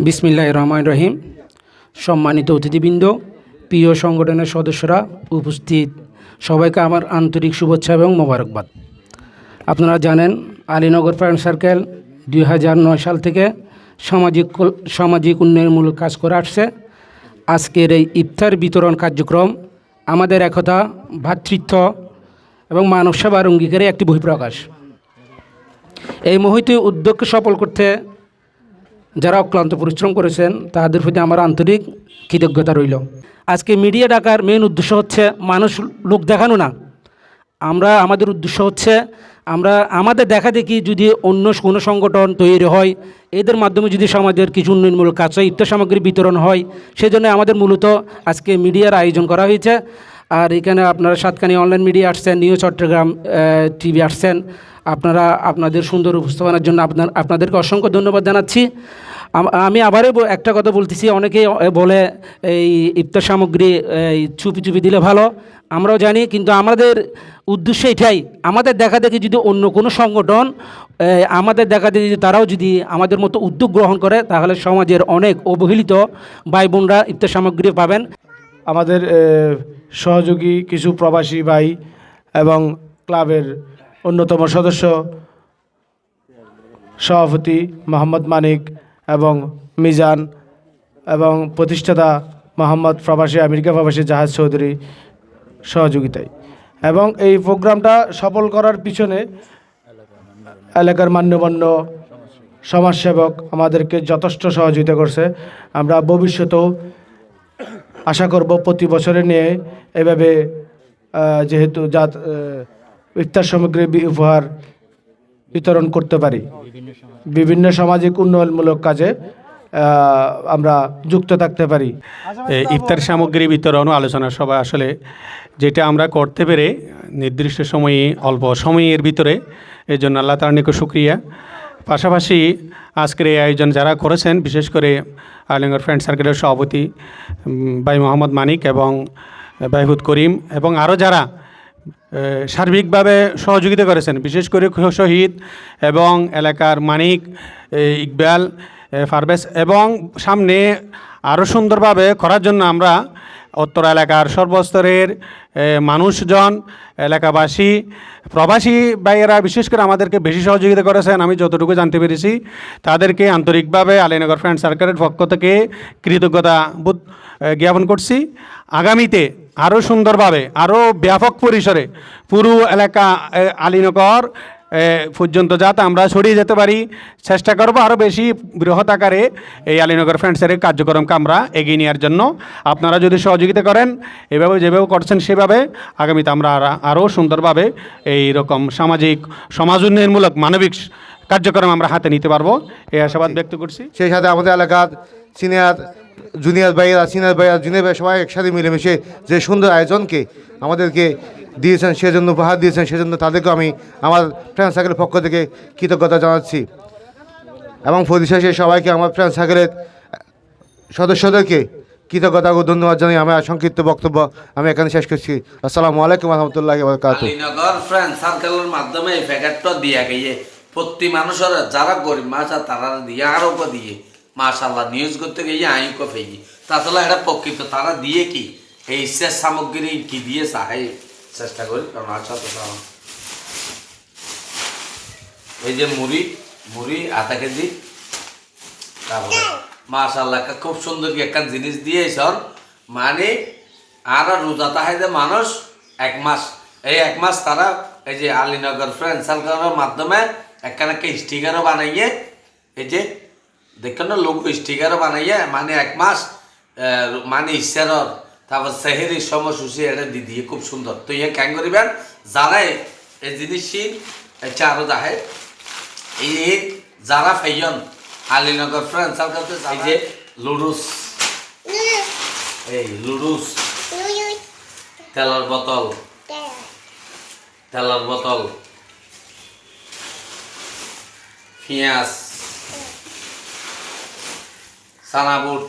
বিসমিল্লাহির রহমানির রহিম। সম্মানিত অতিথিবৃন্দ, প্রিয় সংগঠনের সদস্যরা, উপস্থিত সবাইকে আমার আন্তরিক শুভেচ্ছা এবং মোবারকবাদ। আপনারা জানেন আলীনগর ফ্রেন্ড সার্কেল 2009 সাল থেকে সামাজিক উন্নয়নমূলক কাজ করে আসছে। আজকের এই ইফতার বিতরণ কার্যক্রম আমাদের একতা, ভ্রাতৃত্ব এবং মানব সেবার অঙ্গীকারে একটি বহিঃপ্রকাশ। এই মহতী উদ্যোগকে সফল করতে যারা অক্লান্ত পরিশ্রম করেছেন তাদের প্রতি আমার আন্তরিক কৃতজ্ঞতা রইল। আজকে মিডিয়া ডাকার মেন উদ্দেশ্য হচ্ছে মানুষ লোক দেখানো না। আমাদের উদ্দেশ্য হচ্ছে আমাদের দেখা দেখি যদি অন্য কোনো সংগঠন তৈরি হয়, এদের মাধ্যমে যদি সমাজের কিছু উন্নয়নমূলক কাজ হয়, ইফতার সামগ্রী বিতরণ হয়, সেজন্য আমাদের মূলত আজকে মিডিয়ার আয়োজন করা হয়েছে। আর এখানে আপনারা সাতকানি অনলাইন মিডিয়া আসছেন, নিউ চট্টগ্রাম টিভি আসছেন। আপনারা আপনাদের সুন্দর উপস্থাপনার জন্য আপনাদেরকে অসংখ্য ধন্যবাদ জানাচ্ছি। আমি আবারও একটা কথা বলতেছি, অনেকেই বলে এই ইফতার সামগ্রী চুপি চুপি দিলে ভালো, আমরাও জানি, কিন্তু আমাদের উদ্দেশ্য এটাই, আমাদের দেখা দেখি যদি অন্য কোনো সংগঠন আমাদের দেখা দেখি তারাও যদি আমাদের মতো উদ্যোগ গ্রহণ করে, তাহলে সমাজের অনেক অবহেলিত ভাই বোনরা ইফতার সামগ্রী পাবেন। আমাদের সহযোগী কিছু প্রবাসী ভাই এবং ক্লাবের অন্যতম সদস্য সভাপতি মোহাম্মদ মানিক এবং মিজান এবং প্রতিষ্ঠাতা মোহাম্মদ আমেরিকা প্রবাসী জাহাজ চৌধুরী সহযোগিতায়, এবং এই প্রোগ্রামটা সফল করার পিছনে এলাকার মান্যগণ্য সমাজসেবক আমাদেরকে যথেষ্ট সহযোগিতা করছে। আমরা ভবিষ্যতেও আশা করব প্রতি বছরে নিয়ে এভাবে যেহেতু ইফতার সামগ্রী উপহার বিতরণ করতে পারি, বিভিন্ন সামাজিক উন্নয়নমূলক কাজে আমরা যুক্ত থাকতে পারি। ইফতার সামগ্রী বিতরণ ও আলোচনা সভা আসলে যেটা আমরা করতে পেরে নির্দিষ্ট সময়ে অল্প সময়ের ভিতরে, এই জন্য আল্লাহ তাআলার নিকট শুকরিয়া। পাশাপাশি আজকের এই আয়োজন যারা করেছেন, বিশেষ করে আলীনগর ফ্রেন্ড সার্কেলের সভাপতি ভাই মোহাম্মদ মানিক এবং বাইহুদ করিম এবং আরও যারা সার্বিকভাবে সহযোগিতা করেছেন, বিশেষ করে শহীদ এবং এলাকার মানিক, ইকবাল, ফারবেজ, এবং সামনে আরও সুন্দরভাবে করার জন্য আমরা উত্তর এলাকার সর্বস্তরের মানুষজন, এলাকাবাসী, প্রবাসী ভাইয়েরা বিশেষ করে আমাদেরকে বেশি সহযোগিতা করেছেন। আমি যতটুকু জানতে পেরেছি, তাদেরকে আন্তরিকভাবে আলীনগর ফ্রেন্ড সার্কেলের পক্ষ থেকে কৃতজ্ঞতা বোধ জ্ঞাপন করছি। আগামীতে আরও সুন্দরভাবে, আরও ব্যাপক পরিসরে পুরো এলাকা আলীনগর পর্যন্ত যাতে আমরা ছড়িয়ে যেতে পারি চেষ্টা করব। আরও বেশি বৃহৎ আকারে এই আলীনগর ফ্রেন্ডসের কার্যক্রমকে আমরা এগিয়ে নেওয়ার জন্য আপনারা যদি সহযোগিতা করেন, এভাবে যেভাবে করছেন সেভাবে আগামীতে আমরা আরও সুন্দরভাবে এই রকম সমাজ উন্নয়নমূলক মানবিক কার্যক্রম আমরা হাতে নিতে পারবো, এই আশাবাদ ব্যক্ত করছি। সেই সাথে আমাদের এলাকার জুনিয়র ভাইয়া সবাই একসাথে মিলেমিশে যে সুন্দর আয়োজনকে আমাদেরকে দিয়েছেন, সেজন্য উপহার দিয়েছেন, সেজন্য তাদেরকে আমি আমার ফ্রেন্ড সার্কেলের পক্ষ থেকে কৃতজ্ঞতা জানাচ্ছি। এবং পরিশেষে সবাইকে আমার ফ্রেন্ড সার্কেলের সদস্যদেরকে কৃতজ্ঞতা ও ধন্যবাদ জানাই। আমার সংক্ষিপ্ত বক্তব্য আমি এখানে শেষ করছি। আসসালামু আলাইকুম রহমতুল্লাহি ওয়া বারাকাতুহু। আলীনগর ফ্রেন্ড সার্কেলের মাধ্যমে এই প্যাকেটটা দিয়া গিয়ে প্রতি মানুষের যারা গরিব মাছ তারা দিয়ে আরো দিয়ে মাশাআল্লাহ নিউজ করতে গিয়ে আইকো ফেই তাছাড়া এটা প্রকৃত তারা দিয়ে কি এই শেষ সামগ্রী কি দিয়ে চাই চেষ্টা করি। কারণ আচ্ছা তো এই যে মুড়ি আধা কেজি, তারপরে মাশাআল্লাহ খুব সুন্দর কি একটা জিনিস দিয়ে সর, মানে আর রোজা তাহে যে মানুষ এক মাস তারা এই যে আলীনগর ফ্রেন্ড সার্কেলের মাধ্যমে একটা স্টিকারও বানাইয়ে, এই যে দেখেন না লোক স্টিকারও বানাইয়ে, মানে এক মাস মানে ঈশ্বর তারপর সেহেরি সময়সূচি এটা দিয়ে খুব সুন্দর। তো ইয়ে ক্যাং করিবেন যারা এই জিনিসটি আরও যাহে এই যারা ফাইয়ন আলীনগর ফ্রেন্ড সার্কেল, এই যে লুডুস তেলের বোতল, পেঁয়াজ, সানাবুট,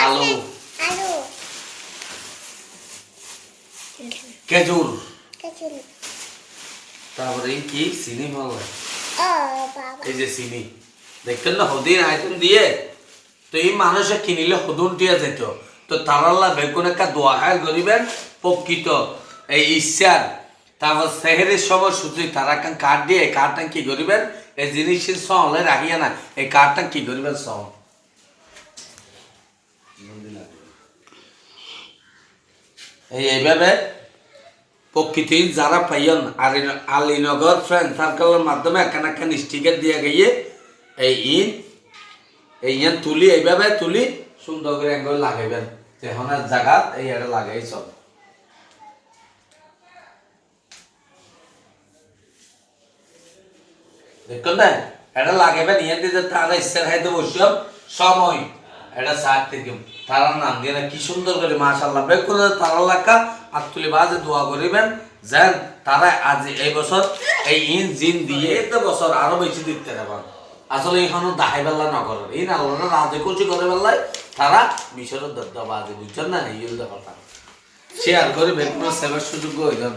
আলু, খেজুর, তারপরে কি চিনি ভালো এই যে চিনি দেখতেন না হদিন আইটেম দিয়ে তো এই মানুষে কিনিলে হদুন টিয়া যেত তো তারাল্লা বেগুন একটা দোয়া হায় করিবেন প্রকৃত এই ইচ্ছার তারপর সেহেরের সময় সুযোগ তারা কান কার্ড দিয়ে এই কার্ডটা কি করিবেন এই জিনিসের সহলে রাখিয়া না এই কার্ডটা কি করিবেন সহ এইভাবে প্রকৃতি যারা পাইন আলীনগর ফ্রেন্ড সার্কেলের মাধ্যমে একখান একখান স্টিকার দিয়ে গিয়ে এই ইন তুলি এইভাবে তুলি সুন্দর করে একবার লাগাইবেন যেখানে জায়গা এই এটা লাগাই সব দেখুন না এটা লাগাইবেন ইয়ে দিয়ে তারা ইচ্ছা খাইতে বসব সময় এটা সার থেকে তারা নাম দিয়ে না কি সুন্দর করে মাশাআল্লাহ বেকুন তারা লাকা আর তুলি বাজে দোয়া করিবেন যেন তারা আজ এই বছর এই ইন জিন দিয়ে একটা বছর আরো বেশি দিতে পারবেন আসলে এখানে দাহাই বেলা না করেন এই না ওরা রাজে কুচি করে বেলায় তারা মিশরের দরদা বাজে বুঝছেন না এই কথা শেয়ার করে বেকুন সেবার সুযোগ হয়ে যান